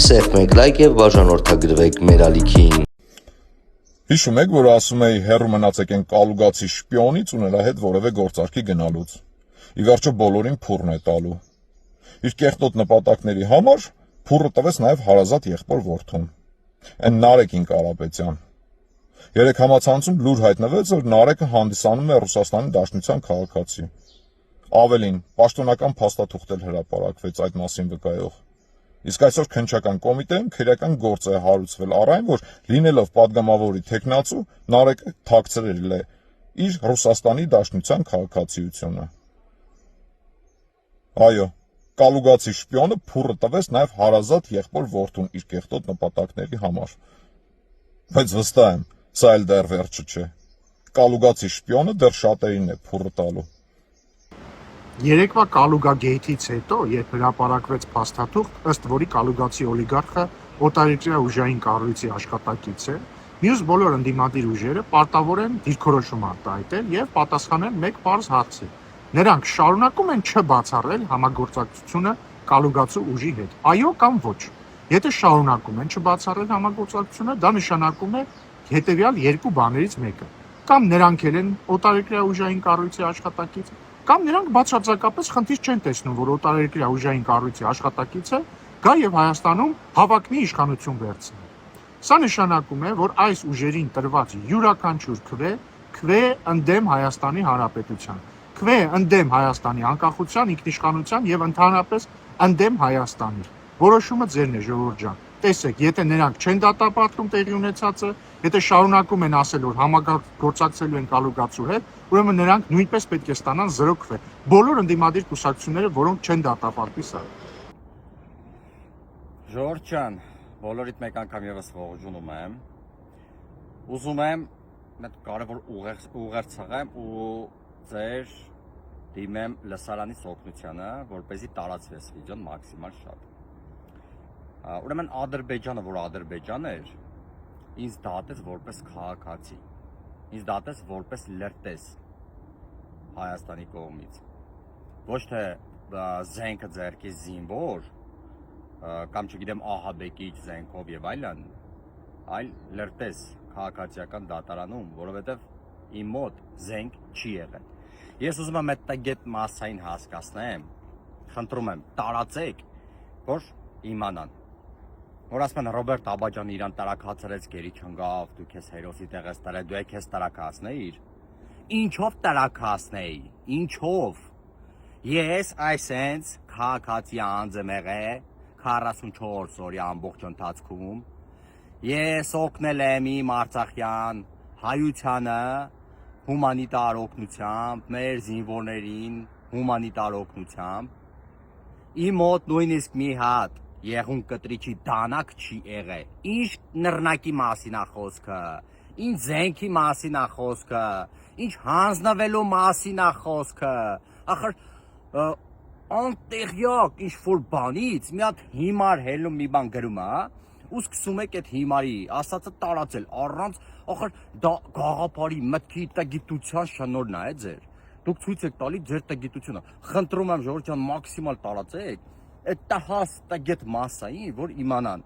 Սեղմեք լայք եւ բաժանորդագրվեք մեր ալիքին։ Հիշում եք, որ ասում էի հեռու մնացեք են կալուգացի շպիոնից ու նրա հետ որևէ գործարքի գնալուց։ Ի վերջո բոլորին փուռն է տալու։ Իր կեղտոտ նպատակների համար փուռը տվեց նաև հարազատ եղբոր որդուն։ Այն Նարեկին Կարապետյան։ Երեք համացանցում լուր հայտնվեց, որ Նարեկը հանդիսանում է Ռուսաստանի Դաշնության քաղաքացի։ Ավելին, պաշտոնական փաստաթուղթ էլ հրապարակվեց այդ մասին վկայող։ Իսկ այսօր քննչական կոմիտեում քրեական գործ է հարուցվել առ այն, որ լինելով падգամավորի թեկնածու, Նարեկը թաքցրել է իր Ռուսաստանի Դաշնության քաղաքացիությունը։ Այո, կալուգացի շպիոնը փուռը տվեց նաև հարազատ եղբոր որդուն իր կեղտոտ նպատակների համար։ Բայց վստահ եմ, սա էլ դեռ վերջը չէ։ Կալուգացի շպիոնը դեռ շատերին է փուռը տալու։ Երեկվա Կալուգա գեյթից հետո, երբ հրապարակվեց փաստաթուղթ, ըստ որի կալուգացի օլիգարխը օտարերկրյա ուժային կառույցի աշխատակից է, մյուս բոլոր ընդդիմադիր ուժերը պարտավոր են դիրքորոշում արտահայտել եւ պատասխանել մեկ պարզ հարցի. նրանք շարունակում են չբացառել համագործակցությունը կալուգացու ուժի հետ, այո կամ ոչ։ Եթե շարունակում են չբացառել համագործակցությունը, դա նշանակում է հետեւյալ երկու բաներից մեկը. կամ նրանք են օտարերկրյա ուժային կառույցի աշխատակից, կամ նրանք բացարձակապես խնդիր չեն տեսնում, որ օտարերկրյա ուժային կառույցի աշխատակիցը գա եւ Հայաստանում հավակնի իշխանություն վերցնի։ Սա նշանակում է, որ այս ուժերին տրված յուրաքանչյուր քվե ընդդեմ Հայաստանի Հանրապետության, քվե ընդդեմ Հայաստանի անկախության, ինքնիշխանության եւ ընդհանրապես ընդդեմ Հայաստանի։ Որոշումը ձերն է, ժողովուրդ ջան։ Տեսեք, եթե նրանք չեն դատապարտում տեղի ունեցածը, եթե շարունակում են ասել, որ համագործակցելու են կալուգացու հետ, ուրեմն նրանք նույնպես պետք է ստանան 0 քվե։ Բոլոր ընդդիմադիր կուսակցությունները, որոնք չեն դատապարտի սա։ Ժողովուրդ ջան, բոլորիդ մեկ անգամ եւս ողջունում եմ։ Ուզում եմ մեկ կարևոր ուղեր ցղեմ ու ձեր դիմեմ լսարանից օգնությանը, որպեսզի տարածվես վիդեոն մաքսիմալ շատ։ Ուրեմն Ադրբեջանը, որ Ադրբեջան էր, ինձ դատեց որպես քաղաքացի, ինձ դատեց որպես լրտես Հայաստանի կողմից, ոչ թե զենքը ձեռքի զինվոր, կամ չգիտեմ ահաբեկիչ զենքով եւ այլն, այլ լրտես քաղաքացիական դատարանում, որովհետեւ իմ մոտ զենք չի եղել։ Ես ուզում եմ այդ մասային հասկացնեմ, խնդրում եմ տարածեք, որ իմանան։ Որ ասում են Ռոբերտ Աբաջանը իրան տարակացրեց, գերի չընկավ, դու քեզ հերոսի տեղես տարել, դու քեզ տարակացնեիր։ Ինչով տարակացնեի, ինչով։ Ես այսենց քաղաքացի անձ եմ եղել 44 օրի ամբողջ ընթացքում։ Ես օգնել եմ իմ արցախյան հայությանը հումանիտար օգնությամբ, մեր զինվորներին հումանիտար օգնությամբ։ Իմ մոտ նույնիսկ մի հատ եղուն կտրիչի դանակ չի եղել։ Ինչ նռնակի մասին է խոսքը, ինչ զենքի մասին է խոսքը, ինչ հանձնվելու մասին է խոսքը։ Ախր անտեղյակ ինչ որ բանից մի հատ հիմար հելում մի բան գրում է, ու սկսում եք այդ հիմարի ասածը տարածել առանց, ախր դա գաղափարի մտքի տգիտության շնորհն է ձեր։ Դուք ցույց եք տալի ձեր տգիտությունը։ Խնդրում եմ ժողովուրդ ջան մաքսիմալ տարածեք այդ տահաս տգետ մասային, որ իմանան։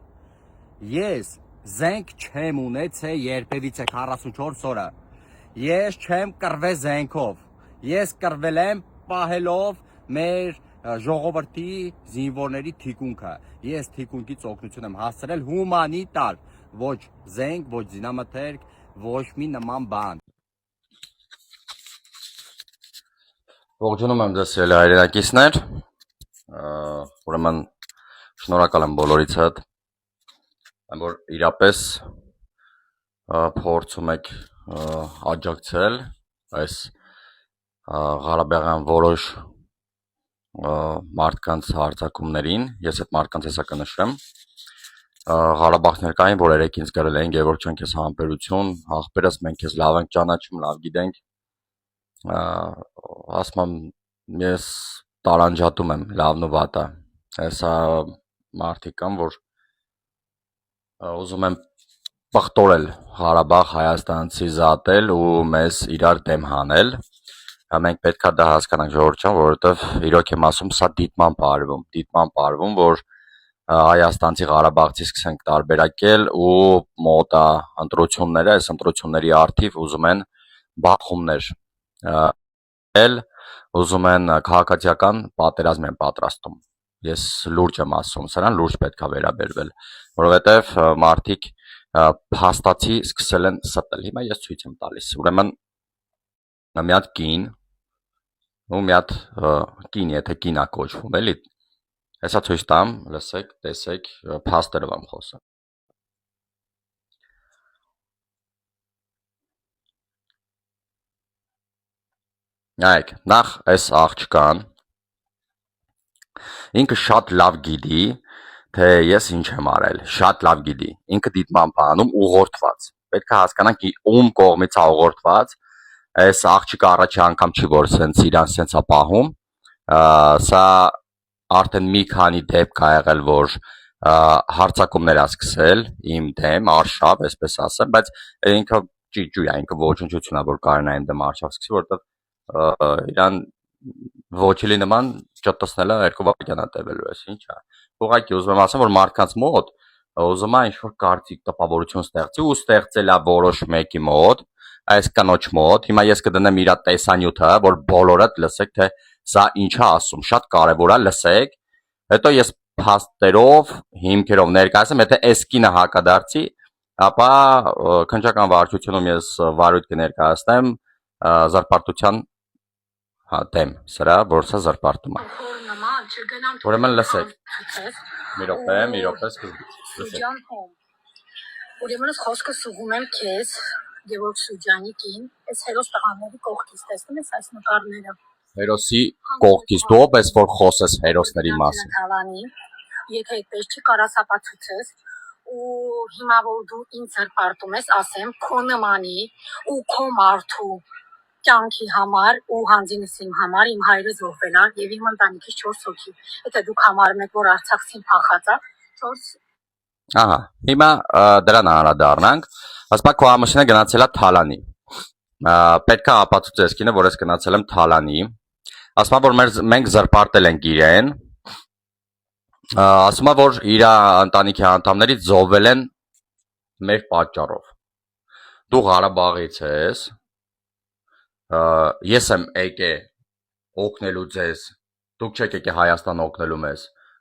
Ես զենք չեմ ունեցել երբևիցե 44 օրը։ Ես չեմ կռվել զենքով։ Ես կռվել եմ պահելով մեր ժողովրդի զինվորների թիկունքը։ Ես թիկունքից օգնություն եմ հասցրել հումանիտար, ոչ զենք, ոչ զինամթերք, ոչ մի նման բան։ Ողջունում եմ ձեզ սիրելի հայրենակիցներ, ուրեմն շնորհակալ եմ բոլորից հետ, որ իրապես փորձում եք աջակցել այս Ղարաբաղյան որոշ մարդկանց հարձակումներին, ես այդ մարդկանց հեսա կնշեմ, Ղարաբաղ ներկային, որ երեք ինձ գրել էին, Գևորգ ջան, քեզ համբերություն, աղբերս մենք քեզ լավ ենք ճանաչում, լավ գիտենք, ասում եմ, ես տարանջատում եմ լավն ու վատը, հեսա մարդիկ կան, որ ուզում եմ պղտորել Ղարաբաղ Հայաստանցի զատել ու մեզ իրար դեմ հանել, մենք պետք է դա հասկանանք ժողովուրդ ջան, որովհետև իրոք եմ ասում, սա դիտման պարվում, որ Հայաստանցի Ղարաբաղցի սկսենք տարբերակել ու մոտա ընտրությունները, այս ընտրությունների արդիվ ուզում են բախումներ ուզում են քաղաքացիական պատերազմ են պատրաստում։ Ես լուրջ եմ ասում, սրան լուրջ պետք է վերաբերվել, որովհետև մարդիկ փաստացի սկսել են ստել։ Հիմա ես ցույց եմ տալիս։ Ուրեմն մի հատ կին ու մի հատ կին, եթե կին է կոչվում, էլի։ Հեսա ցույց տամ, լսեք, տեսեք, փաստերով եմ խոսում։ Նայեք, նախ այս աղջկան ինքը շատ լավ գիտի, թե ես ինչ եմ արել, շատ լավ գիտի։ Ինքը դիտմամբ անում ուղղորդված։ Պետք է հասկանանք ում կողմից է ուղղորդված։ Այս աղջիկը առաջի անգամ չի որ սենց իրան սենց է պահում։ Սա արդեն մի քանի դեպք ա եղել, որ հարցակումներ ա սկսել իմ դեմ, արշավ, այսպես ասեմ, բայց ինքը ճիճու է, ինքը ոչնչություն ա, որ կարողանա իմ դեմ արշավ սկսի, որովհետև իրան ոչիլի նման ճտտցնելը 2 վայրկյան ա տևելու էս, ինչ ա։ Ուղղակի ուզում եմ ասեմ, որ մարդկանց մոտ ուզում ա ինչ-որ կարծիք տպավորություն ստեղծի ու ստեղծել ա որոշ մեկի մոտ, այս կնոջ մոտ։ Հիմա ես կդնեմ իր տեսանյութը, որ բոլորդ լսեք, թե սա ինչ ա ասում, շատ կարևոր ա լսեք։ Հետո ես փաստերով, հիմքերով ներկայացեմ, եթե այս կինը հակադարձի, ապա քննչական վարչությունում ես վարույթ կներկայացնեմ զրպարտության դեմ, սրա, որ սա զրպարտում է։ Ուրեմն լսեք։ Մի րոպե, սկզբից։ Ուրեմն ես խոսքը սուղում եմ քեզ, Գևորգ Շուջանի կին, այս հերոս տղաների կողքից տեսնում ես այս նկարները։ Հերոսի կողքից դու ով ես որ խոսես հերոսների մասին։ Եթե այդպես չի կարաս ապացուցես ու հիմա որ դու ինձ զրպարտում ես, ասեմ քո նմանի ու քո մարդու կյանքի համար ու հանձինս իմ համար իմ հայրը զոհվել է եւ իմ ընտանիքից 4 հոգի։ Եթե դուք համարում եք որ Արցախցին փախած է 4 Ահա, հիմա դրան անդրադառնանք։ Ասպա քո ամուսինը գնացել է Թալանի։ Պետք է ապացուցես կինը, որ ես գնացել եմ Թալանի։ Ասում է որ մենք զրպարտել ենք իրեն։ Ասում է որ իր ընտանիքի անդամներից զոհվել են մեր պատճառով։ Դու Ղարաբաղից ես։ Ես եմ եկել օգնելու ձեզ։ Դուք չեք եկել Հայաստան օգնելու մեզ։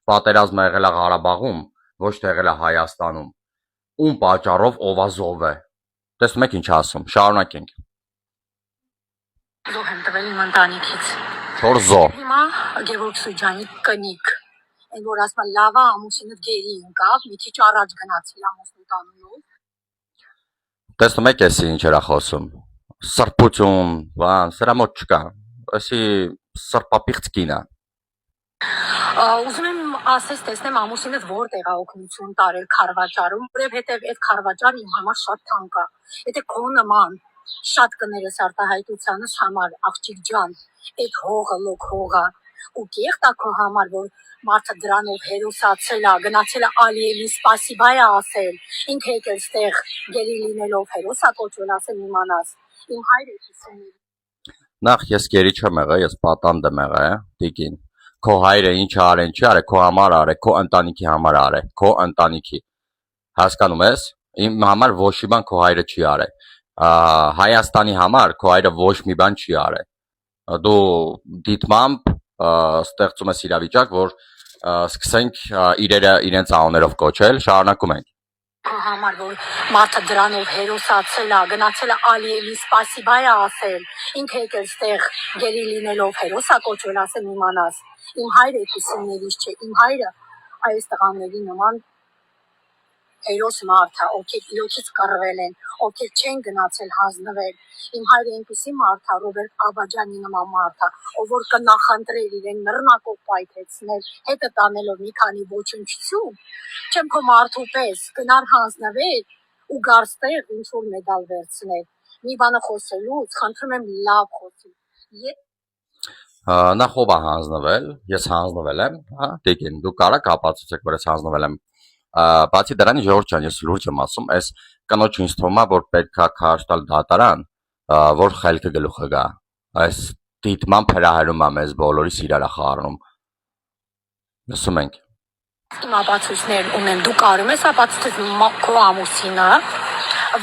Պատերազմը եղել է Ղարաբաղում, ոչ թե եղել է Հայաստանում։ Ում պատճառով ով է զոհվել։ Տեսնում եք ինչ ասում։ Շարունակենք։ զոհ եմ տվել իմ ընտանիքից։ 4 զոհ։ Հիմա Գևորգ Շուջանի կնիկ։ Այն որ ասում է լավա ամուսինը գերի ընկավ, մի քիչ առաջ գնացել ամուսնու տանունով։ Տեսնում եք էսի ինչ էր խոսում։ Սրբություն, բան, սրա մոտ չկա։ Էսի սրբապիղծ կին է։ Ուզում եմ ասես տեսնեմ ամուսինդ որտեղ է օգնություն տարել Խարվաճարում, որովհետև այդ Խարվաճարը իմ համար շատ թանկ է։ Եթե քո նման շատ կներես արտահայտությանս համար, աղջիկ ջան, այդ հողը լոկ հողը ու կեղտ է քո համար, որ մարդը դրանով հերոսացել է, գնացել է Ալիևի սպասիբա է ասել, ինքը եկել ստեղ գերի լինելով հերոս է կոչվել, ասել իմանաս, իմ հայրը կիսումի։ Նախ ես գերի չեմ եղել, ես պատանդ եմ եղել, տիկին։ Քո հայրը ինչ արեն, չի արել, քո համար արել, քո ընտանիքի համար արել, քո ընտանիքի։ Հասկանում ես։ Իմ համար ոչ մի բան քո հայրը չի արել։ Հայաստանի համար քո հայրը ոչ մի բան չի արել։ Դու դիտմամբ ստեղծում ես իրավիճակ, որ սկսենք իրերը իրենց անուններով կոչել, շարունակում ենք։ Քո համար որ մարդը դրանով հերոսացել է, գնացել է Ալիևի սպասիբա է ասել, ինքը եկել ստեղ գերի լինելով հերոս է կոչվել, ասել իմանաս, իմ հայրը կիսումներից չէ, իմ հայրը այս տղաների նման հերոս մարդ է, ովքեր իրոքից կռվել են, ովքեր չեն գնացել հանձնվել, իմ հայրը այնպիսի մարդ է, Ռոբերտ Աբաջյանի նման մարդ է, ով որ կնախընտրել իրեն նռնակով պայթեցնել, հետը տանելով մի քանի ոչնչություն, չեմ քո մարդու պես գնար հանձնվել ու գարստեղ ինչ որ մեդալ վերցնել։ Մի բանը խոսելուց խնդրում եմ լավ խոսի։ Նախ ով է հանձնվել, ես հանձնվել եմ, հա, տիկին, դու կարաք ապացուցեք, որ ես հանձնվել եմ։ Բացի դրանից Ժողովուրդ ջան, ես լուրջ եմ ասում, այս կնոջ ինձ թվում է, որ պետք է քարշ տալ դատարան, որ խելքը գլուխը գա։ Այս դիտմամբ հրահրում է մեզ բոլորիս իրար է խառնում։ Լսում ենք։ Իմ ապացույցներն ունեմ, դու կարում ես ապացուցել քո ամուսինը,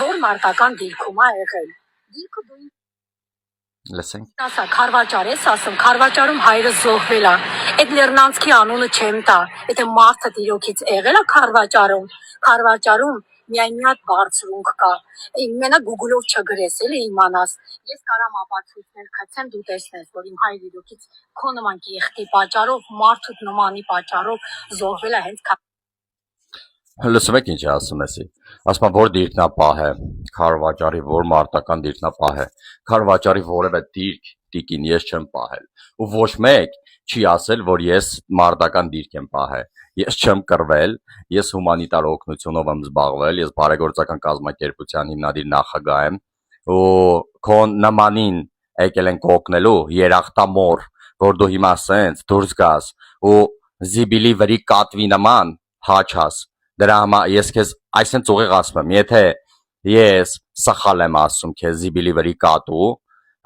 որ մարտական դիրքում է եղել։ Դիրքը դու Լսենք։ ասա, Քարվաճար ես ասում, Քարվաճարում հայրը զոհվել է։ Այդ Լեռնանցքի անունը չեմ տա։ Եթե մարդը իրոքից եղել է Քարվաճարում միայն մի հատ բարձրունք կա։ Մենակ Google-ով չգրես, էլի իմանաս։ Ես կարամ ապացույցներ գցեմ, դու տեսնես, որ իմ հայրը իրոքից քո նման կիղտի պատճառով, մարդու նմանի պատճառով զոհվել է հենց Լսում եք ինչ է ասում էսի։ Ասում եմ որ դիրքնապահ է, Քարվաճարի որ մարտական դիրքնապահ է, Քարվաճարի որևէ դիրք տիկին ես չեմ պահել։ Ու ոչ մեկ չի ասել, որ ես մարտական դիրք եմ պահել։ Ես չեմ կռվել, ես հումանիտար օգնությունով եմ զբաղվել, ես բարեգործական կազմակերպության հիմնադիր նախագահ եմ, ու քո նմանին եկել են կօգնելու երախտամոր, որ դու հիմա սենց դուրս գաս ու զիբիլի վրի կատվի նման հաչաս։ Դրա համար ես քեզ այսինքն ուղիղ ասում եմ, եթե ես սխալ եմ ասում քեզ զիբիլի վրի կատու,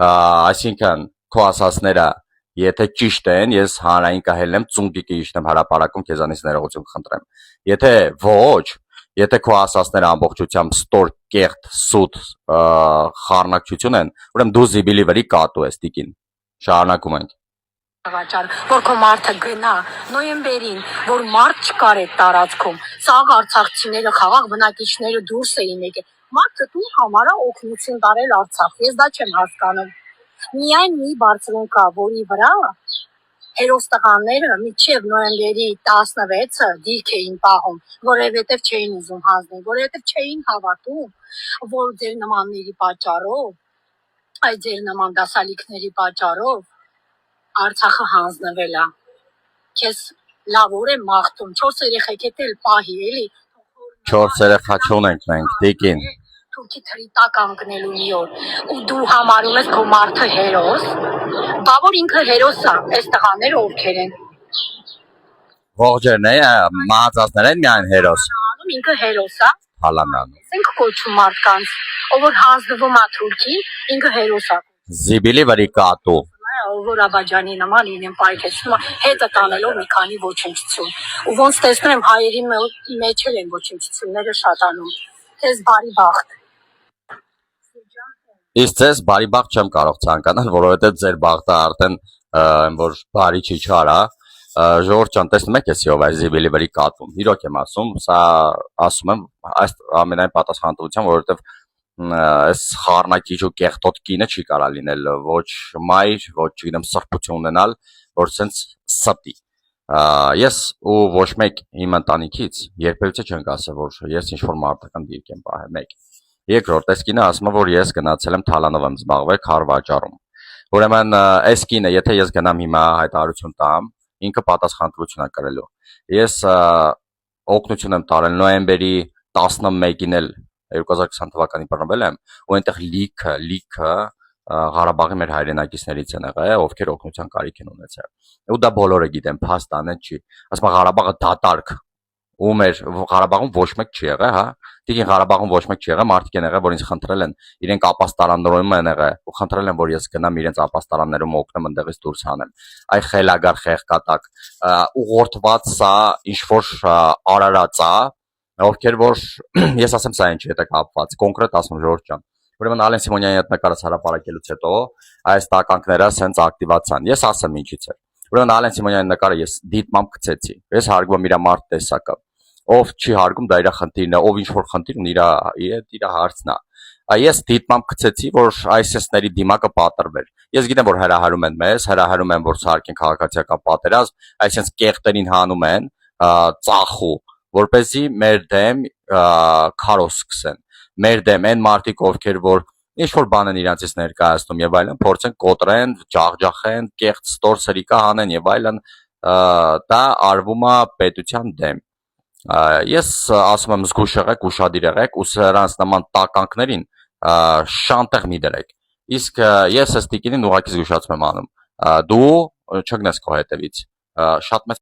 այսինքն քո ասածները եթե ճիշտ են, ես հանրային կահել եմ ծունկիկի իշտեմ հրապարակում քեզանից ներողություն խնդրեմ։ Եթե ոչ, եթե քո ասածները ամբողջությամբ ստոր կեղտ սուտ խառնակցություն են, ուրեմն դու զիբիլի վրի կատու ես տիկին։ Շարունակում ենք։ Քարվաճար, որ քո մարդը գնա նոյեմբերին, որ մարդ չկար այդ տարածքում, սաղ արցախցիները, խաղաղ բնակիչները դուրս էին եկել։ Մարդը դու համար է օգնություն տարել Արցախ, ես դա չեմ հասկանում։ Միայն մի բարձրություն կա, որի վրա հերոստղանները մինչև նոյեմբերի 16-ը դիրք էին պահում, որովհետև չէին ուզում հանձնել, որովհետև չէին հավատում, որ ձեր նմանների պատճառով, այդ ձեր նման դասալիքների պատճառով Արցախը հանձնվել է։ Քեզ լավ օր եմ մաղթում, 4 երեխեք էլ պահի, էլի։ 4 երեխա չունենք մենք, տիկին։ Թուրքի թրի տակ անկնելու մի օր, ու դու համարում ես քո մարդը հերոս, բա որ ինքը հերոս է, այս տղաները ովքեր են։ Ողջերն է, մահացածներ են միայն հերոս։ Անում ինքը հերոս է։ Հալանանում։ Ասենք կոչում մարդկանց, ով որ հանձնվում է Թուրքի, ինքը հերոս է։ Զիբիլի վրի կատու։ Որ Աբաջանի նման իրեն պայքեցնում հետը տանելով մի քանի ոչնչություն։ Ու ոնց տեսնում եմ հայերի մեջ էլ են ոչնչությունները շատանում։ Քեզ բարի բախտ։ Իսկ ձեզ բարի բախտ չեմ կարող ցանկանալ, որովհետև ձեր բախտը արդեն որ բարի չի չարա։ Ժողովուրդ ջան, տեսնում եք էսի ով այս զիբիլի վրի կատուն։ Իրոք եմ ասում, սա ասում եմ այս ամենայն պատասխանատվությամբ, որովհետև այս խառնակիչ ու կեղտոտ կինը չի կարա լինել ոչ մայր, ոչ չգիտեմ սրբություն ունենալ, որ սենց ստի։ Ես ու ոչ մեկ իմ ընտանիքից երբևէ չենք ասել, որ ես ինչ-որ մարտական դիրք եմ պահել, մեկ։ Երկրորդ, այս կինը ասում է, որ ես գնացել եմ Թալանով եմ զբաղվել Քարվաճարում։ Ուրեմն այս կինը, եթե ես գնամ հիմա հայտարարություն տամ, ինքը պատասխանատվություն է կրելու։ Ես օգնություն եմ տարել նոյեմբերի 11-ին էլ 2020 թվականի բռնվել եմ ու այնտեղ լիքը Ղարաբաղի մեր հայրենակիցներից են եղել, ովքեր օգնության կարիք են ունեցել։ Ու դա բոլորը գիտեն, փաստան է չի։ Ասում եմ Ղարաբաղը դատարկ ու մեր Ղարաբաղում ոչ մեկ չի եղել, հա։ Դիգին Ղարաբաղում ոչ մեկ չի եղել, մարդիկ են եղել, որ ինձ խնդրել են, իրենք ապաստարաններում են եղել ու խնդրել են, որ ես գնամ իրենց ապաստարաններում օգնեմ ընդեղից դուրս հանեմ։ Այ խելագար խեղկատակ ուղղորդված սա ինչ որ արարած է, ովքեր որ ես ասեմ սա ինչի հետ է կապված, կոնկրետ ասում Ժորժ ջան։ Ուրեմն Ալեն Սիմոնյանի հետ նկարած հրապարակելուց հետո այս տականքները սենց ակտիվացան։ Ես ասեմ ինչից է։ Ուրեմն Ալեն Սիմոնյանի նկարը ես դիտմամբ գցեցի։ Ես հարգում եմ իր մարդ տեսակը։ Ով չի հարգում դա իր խնդիրն է, ով ինչ որ խնդիր ունի իր հարցն է։ Ես դիտմամբ գցեցի, որ այսենսների դիմակը պատրվեր։ Ես գիտեմ, որ հրահարում են մեզ, հրահարում են, որ սարքեն քաղաքացիական պատերազմ, այսինքն կեղտերին հանում են ծախու, որպեսզի մեր դեմ քարոզ սկսեն։ Մեր դեմ այն մարդիկ, ովքեր որ ինչ որ բան են իրանցից ներկայացնում եւ այլն, փորձեն կոտրեն, ջախջախեն, կեղտ ստոր սրիկա հանեն եւ այլն, դա արվում է պետության դեմ։ Ես ասում եմ զգուշ եղեք, ուշադիր եղեք ու սրանց նման տականքներին շանտեղ մի դրեք։ Իսկ ես այս տիկինին ուղղակի զգուշացում եմ անում։ Դու չգնես քո հետևից։ Շատ մեծ